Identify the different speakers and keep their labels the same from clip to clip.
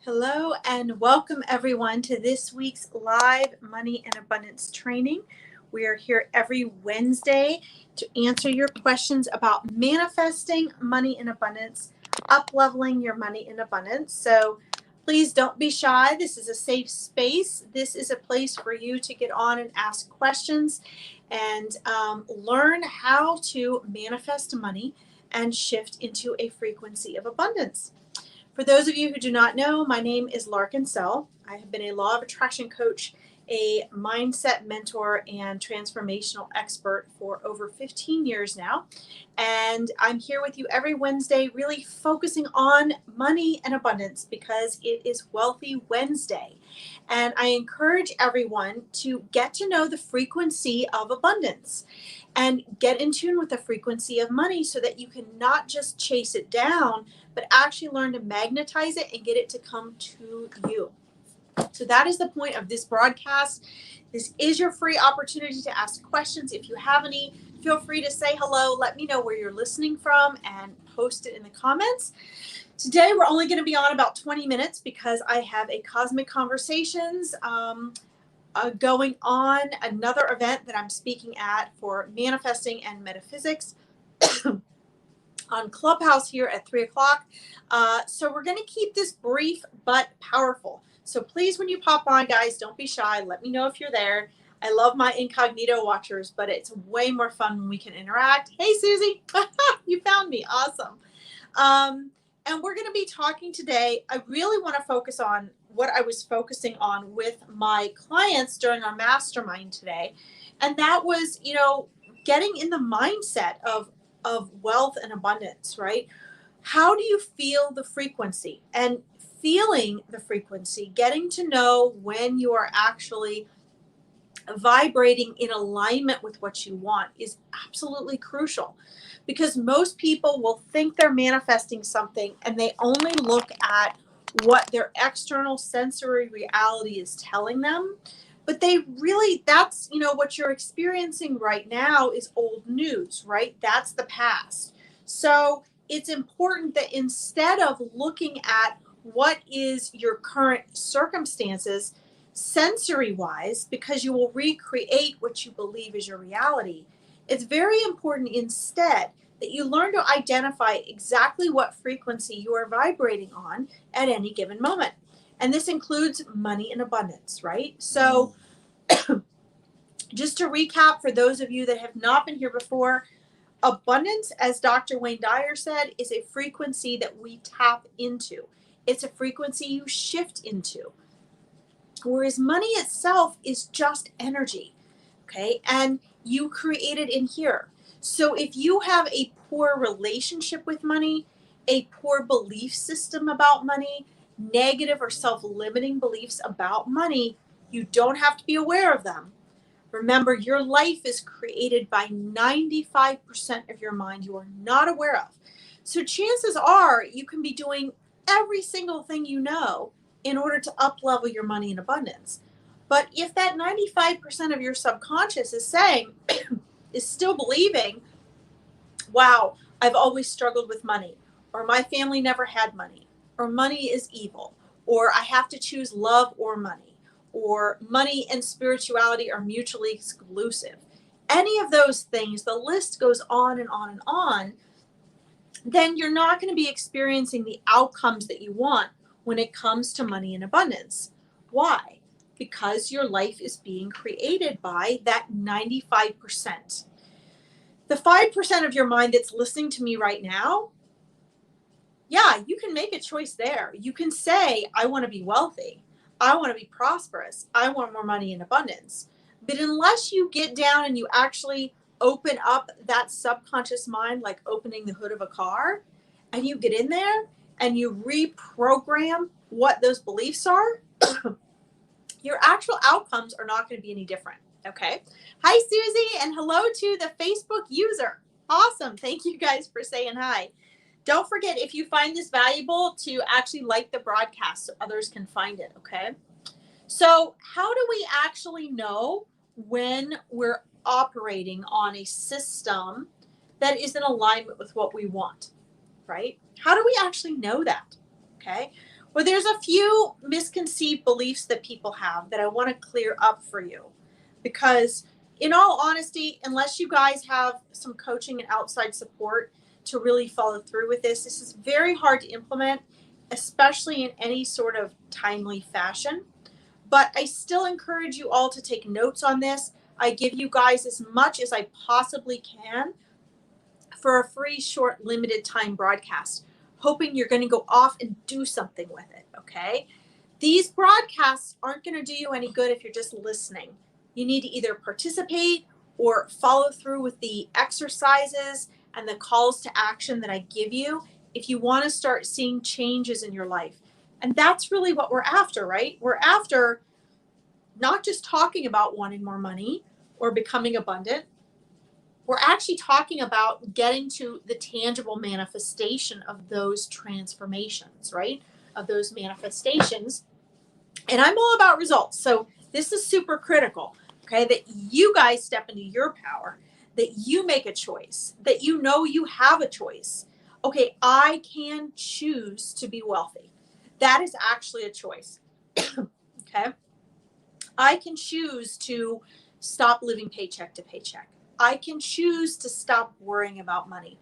Speaker 1: Hello and welcome everyone to this week's live money and abundance training. We are here every Wednesday to answer your questions about manifesting money in abundance, up leveling your money in abundance. So please don't be shy. This is a safe space. This is a place for you to get on and ask questions and learn how to manifest money and shift into a frequency of abundance. For those of you who do not know, my name is Larkin Sell. I have been a law of attraction coach, a mindset mentor, and transformational expert for over 15 years now. And I'm here with you every Wednesday, really focusing on money and abundance because it is Wealthy Wednesday. And I encourage everyone to get to know the frequency of abundance and get in tune with the frequency of money so that you can not just chase it down, but actually learn to magnetize it and get it to come to you. So that is the point of this broadcast. This is your free opportunity to ask questions. If you have any, feel free to say hello. Let me know where you're listening from and post it in the comments. Today, we're only going to be on about 20 minutes because I have a Cosmic Conversations going on, another event that I'm speaking at for manifesting and metaphysics on Clubhouse here at 3 o'clock. So we're going to keep this brief but powerful. So please, when you pop on, guys, don't be shy. Let me know if you're there. I love my incognito watchers, but it's way more fun when we can interact. Hey, Susie, you found me. Awesome. And we're going to be talking today. I really want to focus on what I was focusing on with my clients during our mastermind today. And that was, getting in the mindset of wealth and abundance, right? How do you feel the frequency? And feeling the frequency, getting to know when you are actually vibrating in alignment with what you want is absolutely crucial, because most people will think they're manifesting something and they only look at what their external sensory reality is telling them. But that's, what you're experiencing right now is old news, right? That's the past. So it's important that instead of looking at what is your current circumstances sensory wise, because you will recreate what you believe is your reality, it's very important instead that you learn to identify exactly what frequency you are vibrating on at any given moment. And this includes money and abundance, right? So just to recap, for those of you that have not been here before, abundance, as Dr. Wayne Dyer said, is a frequency that we tap into. It's a frequency you shift into. Whereas money itself is just energy, okay? And you create it in here. So if you have a poor relationship with money, a poor belief system about money, negative or self-limiting beliefs about money, you don't have to be aware of them. Remember, your life is created by 95% of your mind you are not aware of. So chances are you can be doing every single thing you know in order to up-level your money in abundance. But if that 95% of your subconscious is saying, is still believing, wow, I've always struggled with money, or my family never had money, or money is evil, or I have to choose love or money, or money and spirituality are mutually exclusive. Any of those things, the list goes on and on and on, then you're not going to be experiencing the outcomes that you want when it comes to money and abundance. Why? Because your life is being created by that 95%. The 5% of your mind that's listening to me right now, yeah, you can make a choice there. You can say, I want to be wealthy. I want to be prosperous. I want more money in abundance. But unless you get down and you actually open up that subconscious mind, like opening the hood of a car, and you get in there and you reprogram what those beliefs are, your actual outcomes are not going to be any different. Okay. Hi, Susie, and hello to the Facebook user. Awesome. Thank you guys for saying hi. Don't forget, if you find this valuable, to actually like the broadcast so others can find it. Okay. So how do we actually know when we're operating on a system that is in alignment with what we want, right? How do we actually know that? Okay. Well, there's a few misconceived beliefs that people have that I want to clear up for you. Because, in all honesty, unless you guys have some coaching and outside support to really follow through with this is very hard to implement, especially in any sort of timely fashion. But I still encourage you all to take notes on this. I give you guys as much as I possibly can for a free, short, limited time broadcast, hoping you're going to go off and do something with it, okay? These broadcasts aren't going to do you any good if you're just listening. You need to either participate or follow through with the exercises and the calls to action that I give you if you want to start seeing changes in your life. And that's really what we're after, right? We're after not just talking about wanting more money or becoming abundant. We're actually talking about getting to the tangible manifestation of those transformations, right? Of those manifestations. And I'm all about results. So this is super critical, okay? That you guys step into your power, that you make a choice, that you know you have a choice. Okay, I can choose to be wealthy. That is actually a choice, okay? I can choose to stop living paycheck to paycheck. I can choose to stop worrying about money.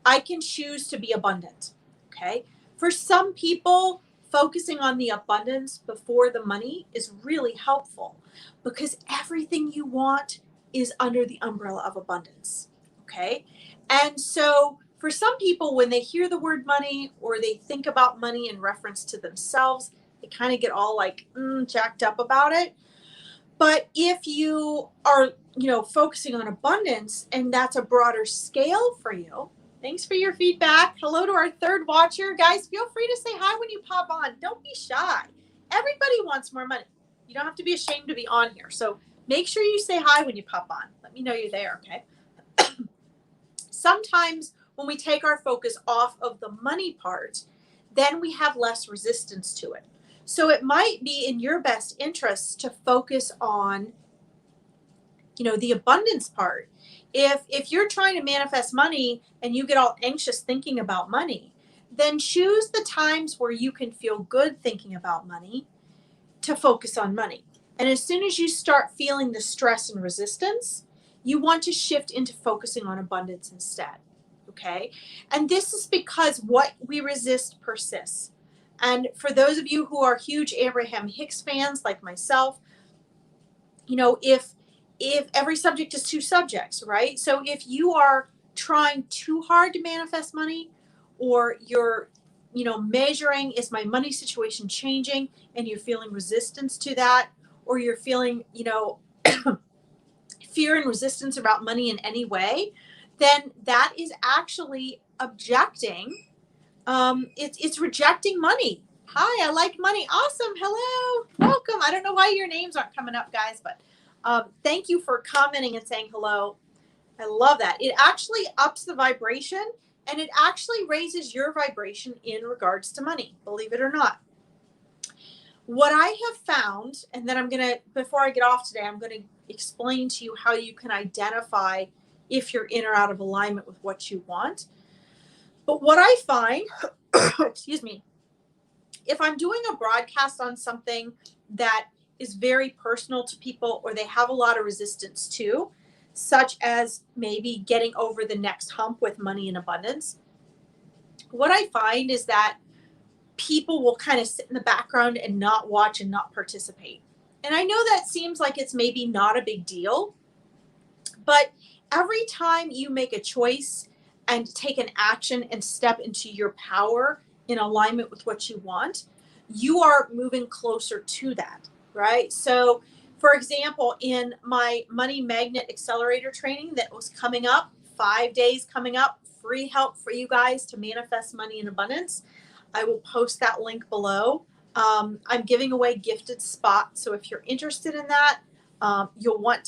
Speaker 1: I can choose to be abundant. Okay. For some people, focusing on the abundance before the money is really helpful because everything you want is under the umbrella of abundance. Okay. And so for some people, when they hear the word money or they think about money in reference to themselves, they kind of get all like jacked up about it. But if you are, focusing on abundance and that's a broader scale for you, thanks for your feedback. Hello to our third watcher. Guys, feel free to say hi when you pop on. Don't be shy. Everybody wants more money. You don't have to be ashamed to be on here. So make sure you say hi when you pop on. Let me know you're there, okay? Sometimes when we take our focus off of the money part, then we have less resistance to it. So it might be in your best interest to focus on, the abundance part. If you're trying to manifest money and you get all anxious thinking about money, then choose the times where you can feel good thinking about money to focus on money. And as soon as you start feeling the stress and resistance, you want to shift into focusing on abundance instead. Okay? And this is because what we resist persists. And for those of you who are huge Abraham Hicks fans like myself, if every subject is two subjects, right? So if you are trying too hard to manifest money, or you're, measuring, is my money situation changing, and you're feeling resistance to that, or you're feeling, fear and resistance about money in any way, then that is actually objecting. It's rejecting money. Hi, I like money. Awesome. Hello. Welcome. I don't know why your names aren't coming up, guys, but thank you for commenting and saying hello. I love that. It actually ups the vibration and it actually raises your vibration in regards to money, believe it or not. What I have found, and then before I get off today, I'm going to explain to you how you can identify if you're in or out of alignment with what you want. But what I find, excuse me, if I'm doing a broadcast on something that is very personal to people or they have a lot of resistance to, such as maybe getting over the next hump with money and abundance, what I find is that people will kind of sit in the background and not watch and not participate. And I know that seems like it's maybe not a big deal, but every time you make a choice and take an action and step into your power in alignment with what you want, you are moving closer to that, right? So, for example, in my Money Magnet Accelerator training that was coming up, 5 days coming up, free help for you guys to manifest money in abundance. I will post that link below. I'm giving away gifted spots. So if you're interested in that, you'll want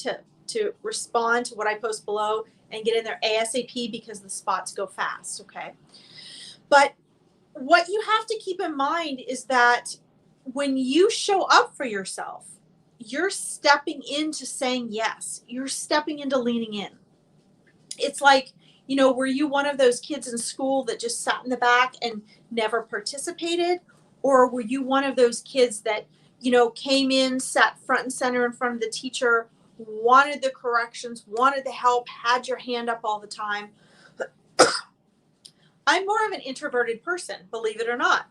Speaker 1: to respond to what I post below and get in there ASAP because the spots go fast, okay? But what you have to keep in mind is that when you show up for yourself, you're stepping into saying yes. You're stepping into leaning in. It's like, were you one of those kids in school that just sat in the back and never participated? Or were you one of those kids that, came in, sat front and center in front of the teacher, wanted the corrections, wanted the help, had your hand up all the time? I'm more of an introverted person, believe it or not.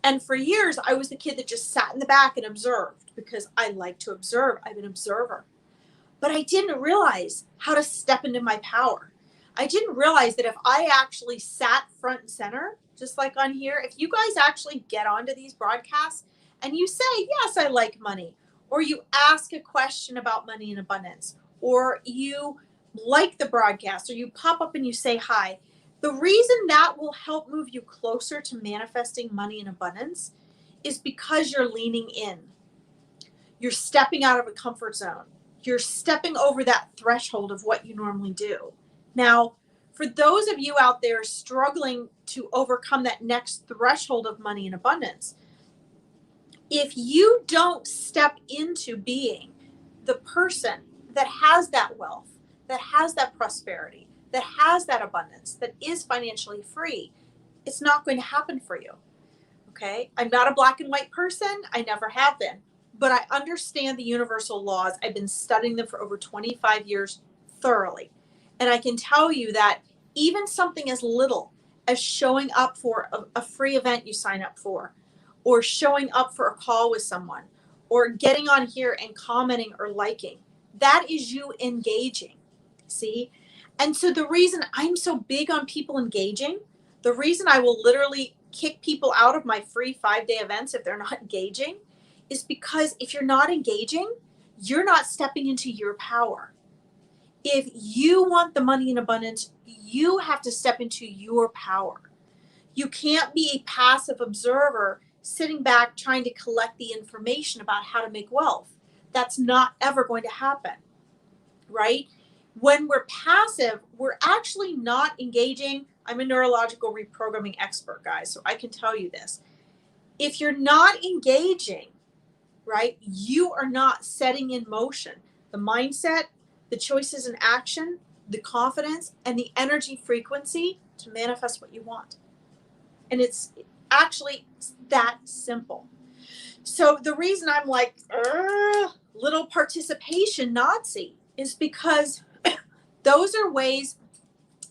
Speaker 1: And for years, I was the kid that just sat in the back and observed because I like to observe. I'm an observer. But I didn't realize how to step into my power. I didn't realize that if I actually sat front and center, just like on here, if you guys actually get onto these broadcasts and you say, yes, I like money, or you ask a question about money and abundance, or you like the broadcast, or you pop up and you say hi, the reason that will help move you closer to manifesting money and abundance is because you're leaning in. You're stepping out of a comfort zone. You're stepping over that threshold of what you normally do. Now, for those of you out there struggling to overcome that next threshold of money and abundance, if you don't step into being the person that has that wealth, that has that prosperity, that has that abundance, that is financially free, it's not going to happen for you. Okay? I'm not a black and white person. I never have been. But I understand the universal laws. I've been studying them for over 25 years thoroughly. And I can tell you that even something as little as showing up for a free event you sign up for, or showing up for a call with someone, or getting on here and commenting or liking, that is you engaging. See? And so the reason I'm so big on people engaging, the reason I will literally kick people out of my free 5-day events if they're not engaging, is because if you're not engaging, you're not stepping into your power. If you want the money in abundance, you have to step into your power. You can't be a passive observer sitting back trying to collect the information about how to make wealth. That's not ever going to happen, right? When we're passive, we're actually not engaging. I'm a neurological reprogramming expert, guys, so I can tell you this. If you're not engaging, right, you are not setting in motion the mindset, the choices and action, the confidence, and the energy frequency to manifest what you want. And it's actually that simple. So the reason I'm like, little participation Nazi is because those are ways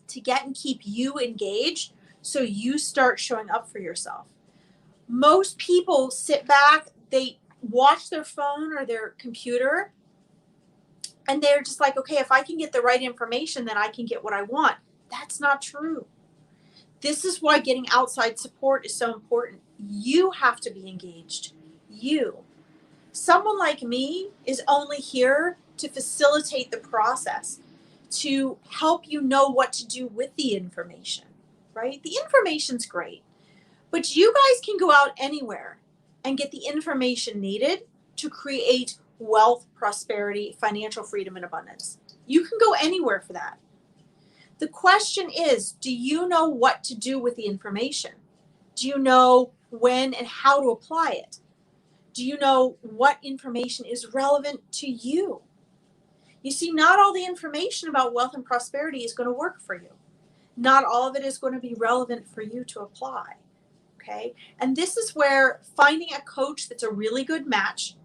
Speaker 1: to get and keep you engaged so you start showing up for yourself. Most people sit back, they watch their phone or their computer, and they're just like, okay, if I can get the right information, then I can get what I want. That's not true. This is why getting outside support is so important. You have to be engaged. You. Someone like me is only here to facilitate the process, to help you know what to do with the information, right? The information's great, but you guys can go out anywhere and get the information needed to create wealth, prosperity, financial freedom, and abundance. You can go anywhere for that. The question is, do you know what to do with the information? Do you know when and how to apply it? Do you know what information is relevant to you? You see, not all the information about wealth and prosperity is going to work for you. Not all of it is going to be relevant for you to apply. Okay? And this is where finding a coach that's a really good match,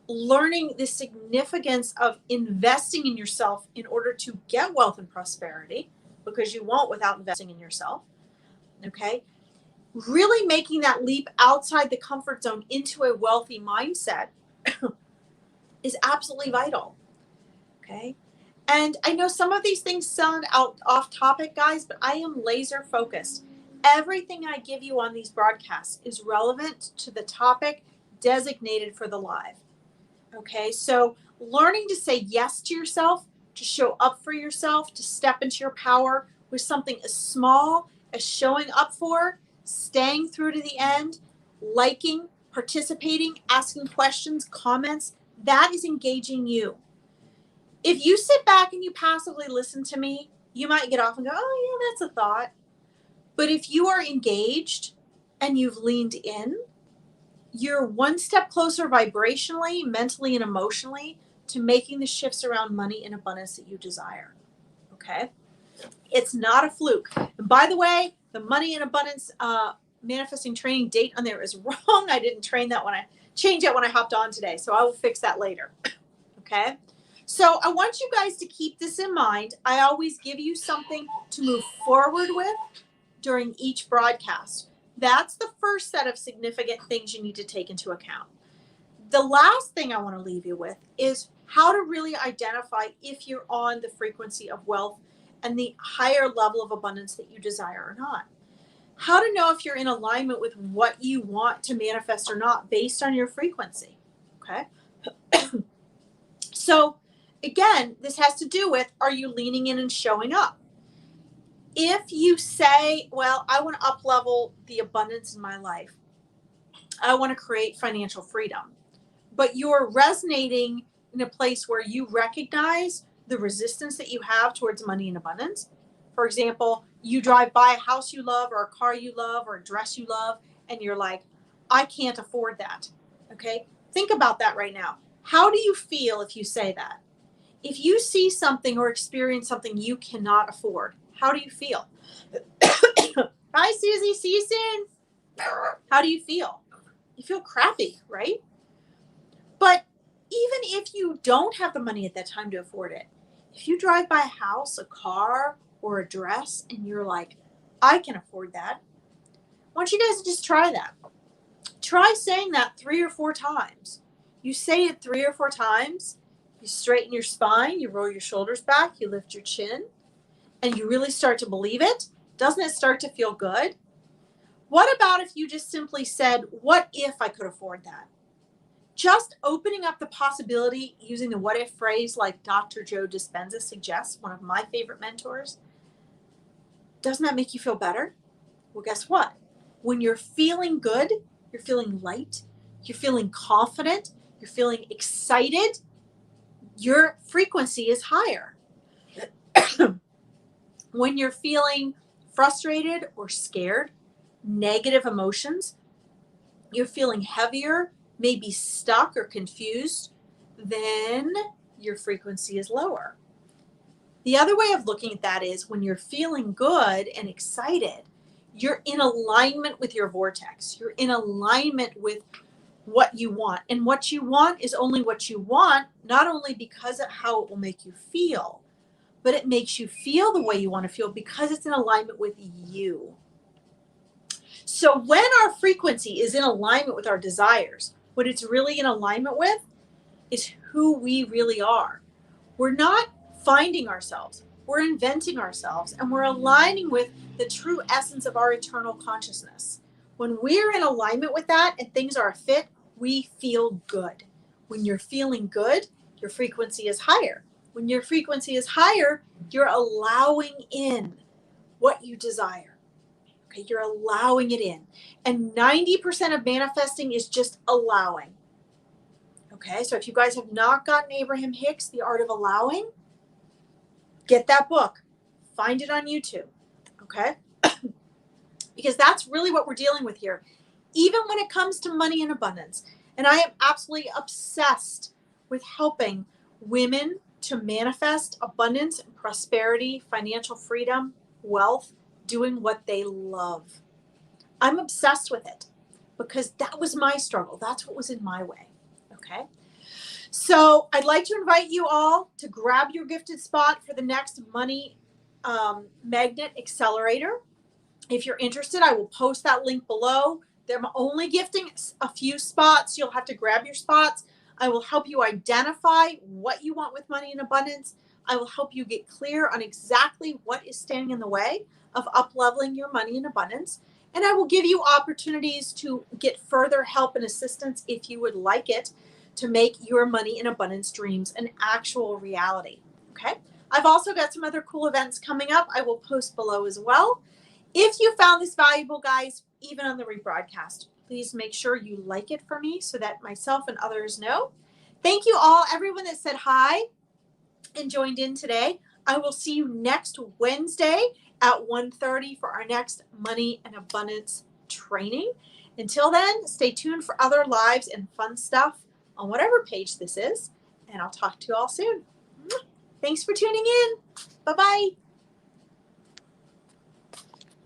Speaker 1: learning the significance of investing in yourself in order to get wealth and prosperity, because you won't without investing in yourself. Okay? Really making that leap outside the comfort zone into a wealthy mindset is absolutely vital. Okay? And I know some of these things sound off topic, guys, but I am laser focused. Everything I give you on these broadcasts is relevant to the topic designated for the live. Okay? So learning to say yes to yourself, to show up for yourself, to step into your power with something as small as showing up for, staying through to the end, liking, participating, asking questions, comments, that is engaging you. If you sit back and you passively listen to me, you might get off and go, oh yeah, that's a thought. But if you are engaged and you've leaned in, you're one step closer vibrationally, mentally, and emotionally to making the shifts around money and abundance that you desire. Okay? It's not a fluke. And by the way, the money and abundance manifesting training date on there is wrong. I didn't change that when I hopped on today. So I will fix that later. Okay. So I want you guys to keep this in mind. I always give you something to move forward with during each broadcast. That's the first set of significant things you need to take into account. The last thing I want to leave you with is how to really identify if you're on the frequency of wealth and the higher level of abundance that you desire or not. How to know if you're in alignment with what you want to manifest or not based on your frequency. Okay. So again, this has to do with, are you leaning in and showing up? If you say, well, I want to up level the abundance in my life, I want to create financial freedom, but you're resonating in a place where you recognize the resistance that you have towards money and abundance. For example, you drive by a house you love or a car you love or a dress you love, and you're like, I can't afford that. Okay. Think about that right now. How do you feel if you say that? If you see something or experience something you cannot afford, how do you feel? Hi, Susie. See you soon. How do you feel? You feel crappy, right? But even if you don't have the money at that time to afford it, if you drive by a house, a car, or a dress, and you're like, I can afford that, I want you guys to just try that. Try saying that 3 or 4 times. You say it 3 or 4 times, you straighten your spine, you roll your shoulders back, you lift your chin, and you really start to believe it. Doesn't it start to feel good? What about if you just simply said, what if I could afford that? Just opening up the possibility using the what if phrase like Dr. Joe Dispenza suggests, one of my favorite mentors. Doesn't that make you feel better? Well, guess what? When you're feeling good, you're feeling light, you're feeling confident, you're feeling excited, your frequency is higher. When you're feeling frustrated or scared, negative emotions, you're feeling heavier, maybe stuck or confused, then your frequency is lower. The other way of looking at that is when you're feeling good and excited, you're in alignment with your vortex. You're in alignment with what you want. And what you want is only what you want, not only because of how it will make you feel, but it makes you feel the way you want to feel because it's in alignment with you. So when our frequency is in alignment with our desires, what it's really in alignment with is who we really are. We're not finding ourselves, we're inventing ourselves, and we're aligning with the true essence of our eternal consciousness. When we're in alignment with that and things are a fit, we feel good. When you're feeling good, your frequency is higher. When your frequency is higher, you're allowing in what you desire. Okay, you're allowing it in. And 90% of manifesting is just allowing. Okay, so if you guys have not gotten Abraham Hicks, The Art of Allowing, get that book. Find it on YouTube. Okay? Because that's really what we're dealing with here. Even when it comes to money and abundance. And I am absolutely obsessed with helping women to manifest abundance and prosperity, financial freedom, wealth, doing what they love. I'm obsessed with it because that was my struggle. That's what was in my way. Okay. So I'd like to invite you all to grab your gifted spot for the next Money Magnet Accelerator. If you're interested, I will post that link below. I'm only gifting a few spots. You'll have to grab your spots. I will help you identify what you want with money and abundance. I will help you get clear on exactly what is standing in the way of up-leveling your money and abundance. And I will give you opportunities to get further help and assistance if you would like it to make your money and abundance dreams an actual reality. Okay. I've also got some other cool events coming up. I will post below as well. If you found this valuable, guys, even on the rebroadcast, please make sure you like it for me so that myself and others know. Thank you all, everyone that said hi and joined in today. I will see you next Wednesday at 1:30 for our next Money and Abundance training. Until then, stay tuned for other lives and fun stuff on whatever page this is, and I'll talk to you all soon. Thanks for tuning in. Bye-bye.